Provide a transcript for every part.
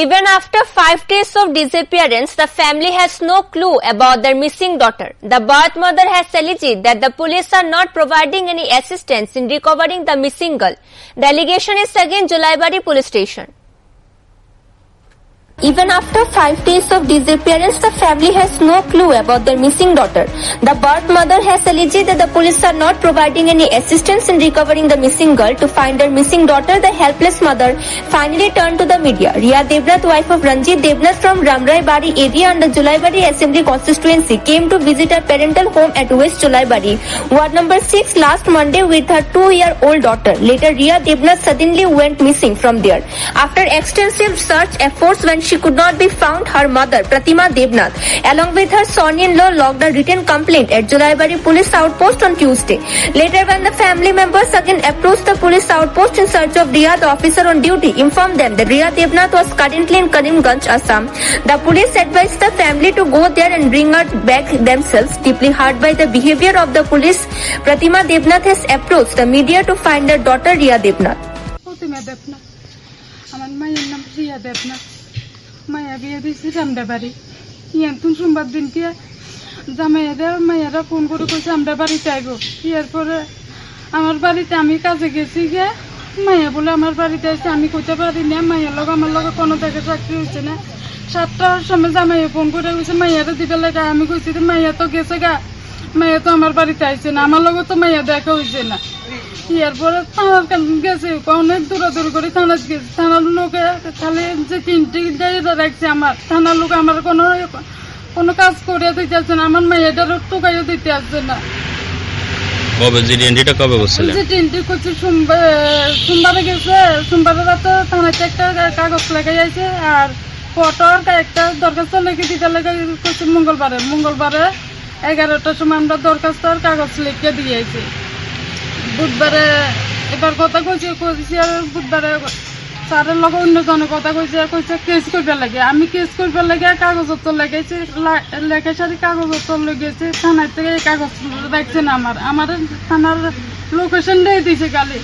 Even after 5 days of disappearance, the family has no clue about their missing daughter. The birth mother has alleged that the police are not providing any assistance in recovering the missing girl. The allegation is against Julaibari police station. Even after 5 days of disappearance, the family has no clue about their missing daughter. The birth mother has alleged that the police are not providing any assistance in recovering the missing girl. To find her missing daughter, the helpless mother finally turned to the media. Riya Debnath, wife of Ranjit Debnath from Ramrai Bari area under Julaibari Assembly constituency, came to visit her parental home at West Julaibari, Ward number 6 last Monday with her 2-year-old daughter. Later, Riya Debnath suddenly went missing from there. After extensive search efforts, when she could not be found, her mother, Pratima Debnath, along with her son-in-law, logged a written complaint at Julaibari police outpost on Tuesday. Later, when the family members again approached the police outpost in search of Riya, the officer on duty informed them that Riya Debnath was currently in Karimganj, Assam. The police advised the family to go there and bring her back themselves. Deeply hurt by the behavior of the police, Pratima Debnath has approached the media to find her daughter Riya Debnath. মায়া বিয়ে দিয়েছি রামদাবাড়ি ইয়ান সোমবার দিনকে জামাইয়েরা phone করে কইছে আমরা বাড়িতে আইব। এরপরে আমার বাড়িতে আমি কাজে গেছি গিয়ে মায়া বলে আমার বাড়িতে আসছে, আমি কইতে পারি না। মায়ের লগে আমার লগে কোনো জায়গায় চাকরি হচ্ছে না। 7টার সময় জামাইয়ে ফোন করে কইছে মাইয়ারে দিবে লাগা। আমি কইছি মাইয়া তো গেছে গা, মাইয়া তো আমার বাড়িতে আইছে না, আমার লগে তো মাইয়া দেখা হয়েছে না। এরপরে থানার গেছে, অনেক দৌড়াদৌড়ি করে থানা গেছে। থানার লোকে খালি যে 3টি ডায়েরি রাখছে, আমার থানার লোক আমার কোনো কাজ করে দিতে আসছে না, আমার মেয়েটার টোকাইও দিতে আসছে না। জিডিএনটি করছে সোমবারে গেছে, সোমবারে রাতে থানাতে একটা কাগজ লেগে যাইছে আর ফটোর একটা দরখাস্ত লিখে দিতে লেগে করছে মঙ্গলবারে 11টার সময় আমরা দরখাস্ত আর কাগজ লিখে দিয়েছি। বুধবারে এবার কথা কইছে আর বুধবারে স্যারের লগে অন্যজনের কথা কইছে কেস করবে লাগে। আমি কেস করবে লাগে কাগজপত্র লেগেছি, লেখা সারি কাগজপত্র লেগেছে। থানার থেকে কাগজ রাখছে না, আমার থানার লোকেশন দিয়ে দিয়েছে, খালি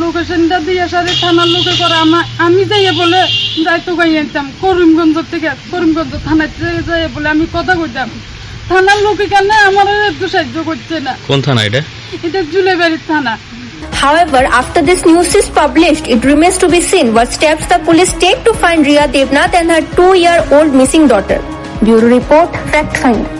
লোকেশনটা দিয়ে সারি থানার লোকে করে আমি যাইয়ে বলে যাইতো গাই আনতাম করিমগঞ্জ থেকে, করিমগঞ্জ থানার থেকে যাইয়ে বলে আমি কথা কইতাম। থানার লোকে কেন আমার একটু সাহায্য করছে না। কোন থানা এটা? এটা জুলাইবাড়ির থানা। However, after this news is published, it remains to be seen what steps the police take to find Riya Debnath and her 2-year-old missing daughter. Bureau Report, Fact Finder.